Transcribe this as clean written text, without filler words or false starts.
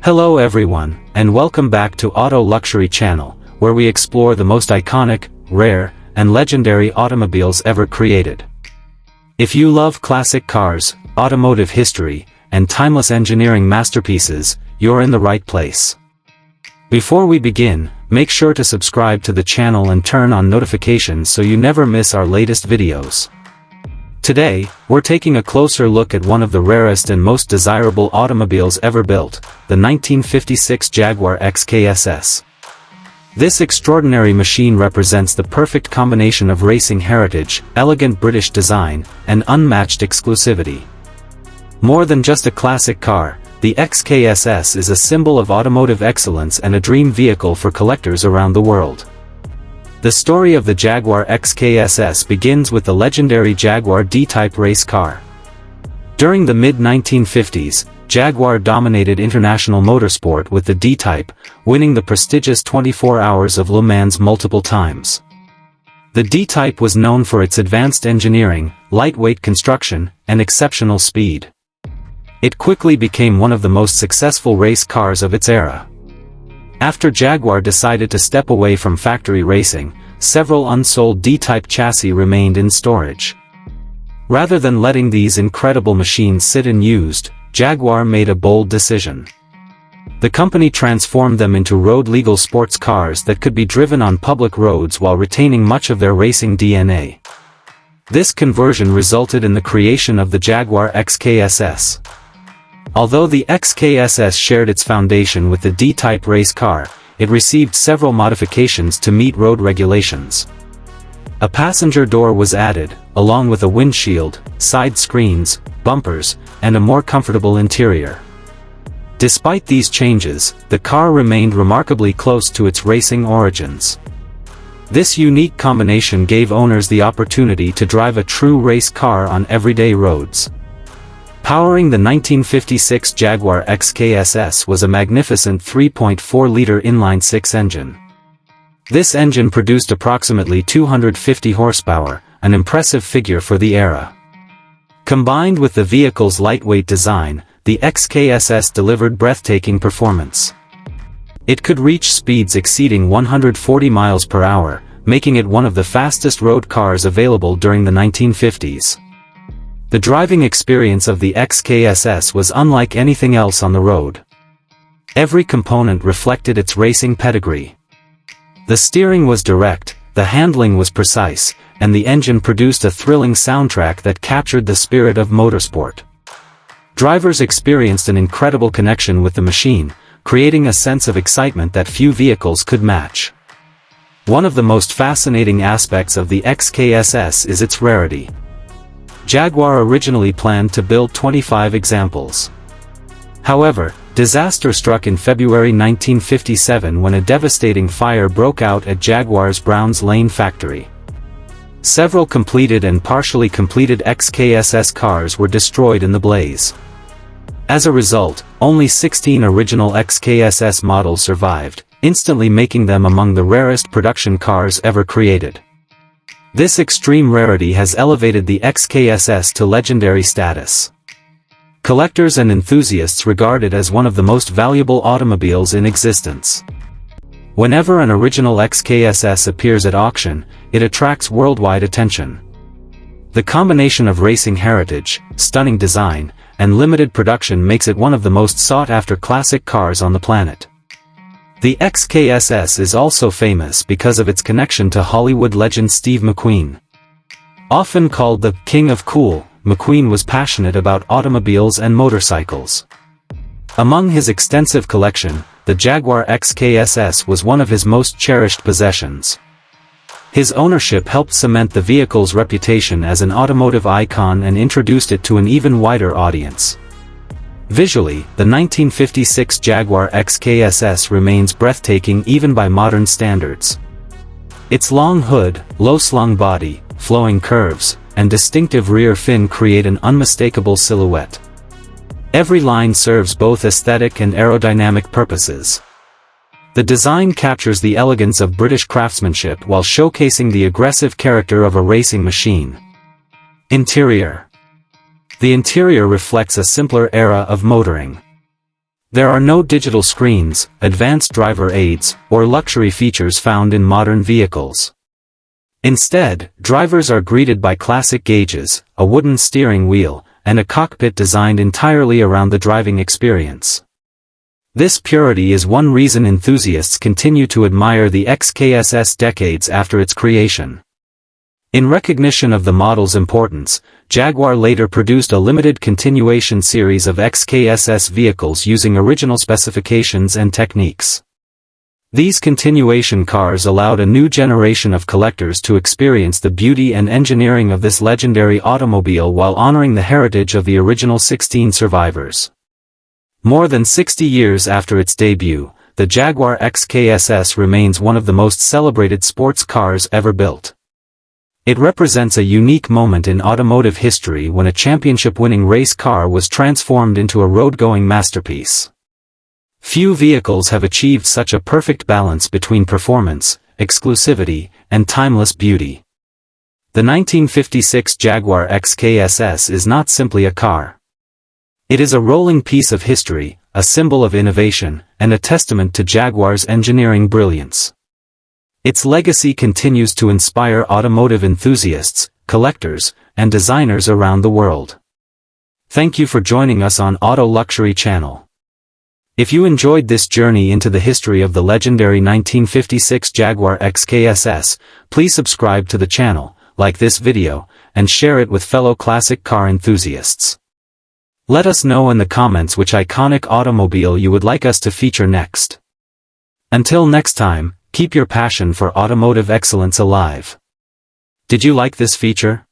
Hello everyone, and welcome back to Auto Luxury Channel, where we explore the most iconic, rare, and legendary automobiles ever created. If you love classic cars, automotive history, and timeless engineering masterpieces, you're in the right place. Before we begin, make sure to subscribe to the channel and turn on notifications so you never miss our latest videos. Today, we're taking a closer look at one of the rarest and most desirable automobiles ever built, the 1956 Jaguar XKSS. This extraordinary machine represents the perfect combination of racing heritage, elegant British design, and unmatched exclusivity. More than just a classic car, the XKSS is a symbol of automotive excellence and a dream vehicle for collectors around the world. The story of the Jaguar XKSS begins with the legendary Jaguar D-Type race car. During the mid-1950s, Jaguar dominated international motorsport with the D-Type, winning the prestigious 24 Hours of Le Mans multiple times. The D-Type was known for its advanced engineering, lightweight construction, and exceptional speed. It quickly became one of the most successful race cars of its era. After Jaguar decided to step away from factory racing, several unsold D-Type chassis remained in storage. Rather than letting these incredible machines sit unused, Jaguar made a bold decision. The company transformed them into road-legal sports cars that could be driven on public roads while retaining much of their racing DNA. This conversion resulted in the creation of the Jaguar XKSS. Although the XKSS shared its foundation with the D-Type race car, it received several modifications to meet road regulations. A passenger door was added, along with a windshield, side screens, bumpers, and a more comfortable interior. Despite these changes, the car remained remarkably close to its racing origins. This unique combination gave owners the opportunity to drive a true race car on everyday roads. Powering the 1956 Jaguar XKSS was a magnificent 3.4-liter inline-six engine. This engine produced approximately 250 horsepower, an impressive figure for the era. Combined with the vehicle's lightweight design, the XKSS delivered breathtaking performance. It could reach speeds exceeding 140 miles per hour, making it one of the fastest road cars available during the 1950s. The driving experience of the XKSS was unlike anything else on the road. Every component reflected its racing pedigree. The steering was direct, the handling was precise, and the engine produced a thrilling soundtrack that captured the spirit of motorsport. Drivers experienced an incredible connection with the machine, creating a sense of excitement that few vehicles could match. One of the most fascinating aspects of the XKSS is its rarity. Jaguar originally planned to build 25 examples. However, disaster struck in February 1957 when a devastating fire broke out at Jaguar's Browns Lane factory. Several completed and partially completed XKSS cars were destroyed in the blaze. As a result, only 16 original XKSS models survived, instantly making them among the rarest production cars ever created. This extreme rarity has elevated the XKSS to legendary status. Collectors and enthusiasts regard it as one of the most valuable automobiles in existence. Whenever an original XKSS appears at auction, it attracts worldwide attention. The combination of racing heritage, stunning design, and limited production makes it one of the most sought-after classic cars on the planet. The XKSS is also famous because of its connection to Hollywood legend Steve McQueen. Often called the King of Cool, McQueen was passionate about automobiles and motorcycles. Among his extensive collection, the Jaguar XKSS was one of his most cherished possessions. His ownership helped cement the vehicle's reputation as an automotive icon and introduced it to an even wider audience. Visually, the 1956 Jaguar XKSS remains breathtaking even by modern standards. Its long hood, low-slung body, flowing curves, and distinctive rear fin create an unmistakable silhouette. Every line serves both aesthetic and aerodynamic purposes. The design captures the elegance of British craftsmanship while showcasing the aggressive character of a racing machine. Interior. The interior reflects a simpler era of motoring. There are no digital screens, advanced driver aids, or luxury features found in modern vehicles. Instead, drivers are greeted by classic gauges, a wooden steering wheel, and a cockpit designed entirely around the driving experience. This purity is one reason enthusiasts continue to admire the XKSS decades after its creation. In recognition of the model's importance, Jaguar later produced a limited continuation series of XKSS vehicles using original specifications and techniques. These continuation cars allowed a new generation of collectors to experience the beauty and engineering of this legendary automobile while honoring the heritage of the original 16 survivors. More than 60 years after its debut, the Jaguar XKSS remains one of the most celebrated sports cars ever built. It represents a unique moment in automotive history when a championship-winning race car was transformed into a road-going masterpiece. Few vehicles have achieved such a perfect balance between performance, exclusivity, and timeless beauty. The 1956 Jaguar XKSS is not simply a car. It is a rolling piece of history, a symbol of innovation, and a testament to Jaguar's engineering brilliance. Its legacy continues to inspire automotive enthusiasts, collectors, and designers around the world. Thank you for joining us on Auto Luxury Channel. If you enjoyed this journey into the history of the legendary 1956 Jaguar XKSS, please subscribe to the channel, like this video, and share it with fellow classic car enthusiasts. Let us know in the comments which iconic automobile you would like us to feature next. Until next time, keep your passion for automotive excellence alive. Did you like this feature?